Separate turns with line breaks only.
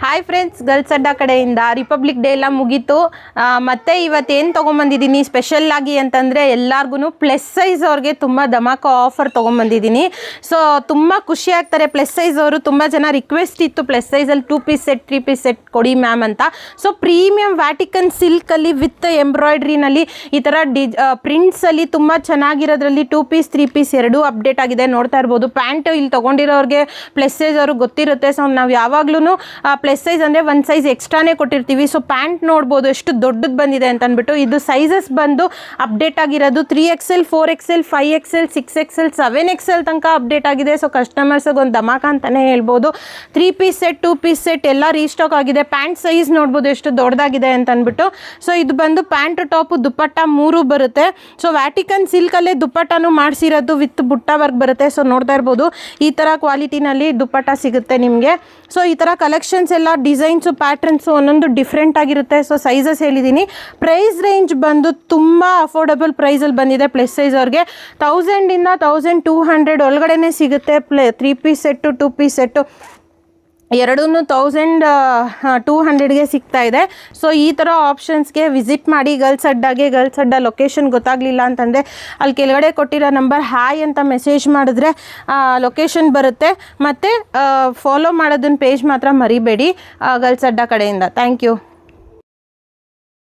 Hi friends, girls ಅಡ್ಡ ಕಡೆಯಿಂದ republic day ಎಲ್ಲ ಮುಗೀತು. ಮತ್ತು ಇವತ್ತೇನು ತೊಗೊಂಬಂದಿದ್ದೀನಿ ಸ್ಪೆಷಲ್ ಆಗಿ ಅಂತಂದರೆ ಎಲ್ಲರಿಗೂ ಪ್ಲಸ್ ಸೈಜ್ ಅವ್ರಿಗೆ ತುಂಬ ಧಮಾಕ ಆಫರ್ ತೊಗೊಂಬಂದಿದ್ದೀನಿ. ಸೊ ತುಂಬ ಖುಷಿ ಆಗ್ತಾರೆ ಪ್ಲಸ್ ಸೈಜ್ ಅವರು. ತುಂಬ ಜನ ರಿಕ್ವೆಸ್ಟ್ ಇತ್ತು ಪ್ಲಸ್ ಸೈಜಲ್ಲಿ 2 ಪೀಸ್ ಸೆಟ್ 3 ಪೀಸ್ ಸೆಟ್ ಕೊಡಿ ಮ್ಯಾಮ್ ಅಂತ. ಸೊ ಪ್ರೀಮಿಯಂ ವ್ಯಾಟಿಕನ್ ಸಿಲ್ಕಲ್ಲಿ ವಿತ್ ಎಂಬ್ರಾಯ್ಡ್ರಿನಲ್ಲಿ ಈ ಥರ ಪ್ರಿಂಟ್ಸಲ್ಲಿ ತುಂಬ ಚೆನ್ನಾಗಿರೋದ್ರಲ್ಲಿ 2 ಪೀಸ್ 3 ಪೀಸ್ ಎರಡೂ ಅಪ್ಡೇಟ್ ಆಗಿದೆ. ನೋಡ್ತಾ ಇರ್ಬೋದು. ಪ್ಯಾಂಟ್ ಇಲ್ಲಿ ತೊಗೊಂಡಿರೋರಿಗೆ ಪ್ಲಸ್ ಸೈಜ್ ಅವ್ರಿಗೆ ಗೊತ್ತಿರುತ್ತೆ. ಸೊ ನಾವು ಯಾವಾಗ್ಲೂ ಪ್ಲಸ್ ಸೈಜ್ ಅಂದರೆ ಒಂದು ಸೈಜ್ ಎಕ್ಸ್ಟ್ರಾನೇ ಕೊಟ್ಟಿರ್ತೀವಿ. ಸೊ ಪ್ಯಾಂಟ್ ನೋಡ್ಬೋದು ಎಷ್ಟು ದೊಡ್ಡದು ಬಂದಿದೆ ಅಂತ ಅಂದ್ಬಿಟ್ಟು. ಇದು ಸೈಜಸ್ ಬಂದು ಅಪ್ಡೇಟ್ ಆಗಿರೋದು 3XL 4XL 5XL 6XL 7XL ತನಕ ಅಪ್ಡೇಟ್ ಆಗಿದೆ. ಸೊ ಕಸ್ಟಮರ್ಸ್ಗೆ ಒಂದು ಧಮಾಕ ಅಂತಲೇ ಹೇಳ್ಬೋದು. 3 ಪೀಸ್ ಸೆಟ್ 2 ಪೀಸ್ ಸೆಟ್ ಎಲ್ಲ ರೀಸ್ಟಾಕ್ ಆಗಿದೆ. ಪ್ಯಾಂಟ್ ಸೈಜ್ ನೋಡ್ಬೋದು ಎಷ್ಟು ದೊಡ್ಡದಾಗಿದೆ ಅಂತ ಅಂದ್ಬಿಟ್ಟು. ಸೊ ಇದು ಬಂದು ಪ್ಯಾಂಟ್ ಟಾಪು ದುಪ್ಪಟ್ಟ 3 ಬರುತ್ತೆ. ಸೊ ವ್ಯಾಟಿಕನ್ ಸಿಲ್ಕಲ್ಲೇ ದುಪ್ಪಟ್ಟನೂ ಮಾಡಿಸಿರೋದು ವಿತ್ ಬುಟ್ಟ ವರ್ಕ್ ಬರುತ್ತೆ. ಸೊ ನೋಡ್ತಾ ಇರ್ಬೋದು ಈ ಥರ ಕ್ವಾಲಿಟಿನಲ್ಲಿ ದುಪ್ಪಟ್ಟ ಸಿಗುತ್ತೆ ನಿಮಗೆ. ಸೊ ಈ ಥರ ಕಲೆಕ್ಷನ್ಸ್ ಎಲ್ಲ ಡಿಸೈನ್ಸು ಪ್ಯಾಟ್ರನ್ಸು ಒಂದೊಂದು ಡಿಫ್ರೆಂಟ್ ಆಗಿರುತ್ತೆ. ಸೊ ಸೈಜಸ್ ಹೇಳಿದ್ದೀನಿ. ಪ್ರೈಸ್ ರೇಂಜ್ ಬಂದು ತುಂಬ ಅಫೋರ್ಡಬಲ್ ಪ್ರೈಸಲ್ಲಿ ಬಂದಿದೆ ಪ್ಲಸ್ ಸೈಜ್ ಅವ್ರಿಗೆ. 1000ಇಂದ 1200 ಒಳಗಡೆನೇ ಸಿಗುತ್ತೆ. 3 ಪೀಸ್ ಸೆಟ್ಟು 2 ಪೀಸ್ ಸೆಟ್ಟು ಎರಡೂ 1200ಗೆ ಸಿಗ್ತಾ ಇದೆ. ಸೊ ಈ ಥರ ಆಪ್ಷನ್ಸ್ಗೆ ವಿಸಿಟ್ ಮಾಡಿ ಗರ್ಲ್ಸ್ ಅಡ್ಡ ಲೊಕೇಶನ್ ಗೊತ್ತಾಗಲಿಲ್ಲ ಅಂತಂದರೆ ಅಲ್ಲಿ ಕೆಳಗಡೆ ಕೊಟ್ಟಿರೋ ನಂಬರ್ ಹಾಯ್ ಅಂತ ಮೆಸೇಜ್ ಮಾಡಿದ್ರೆ ಲೊಕೇಶನ್ ಬರುತ್ತೆ. ಮತ್ತು ಫಾಲೋ ಮಾಡೋದನ್ನ ಪೇಜ್ ಮಾತ್ರ ಮರಿಬೇಡಿ ಗರ್ಲ್ಸ್ ಅಡ್ಡ ಕಡೆಯಿಂದ. Thank you.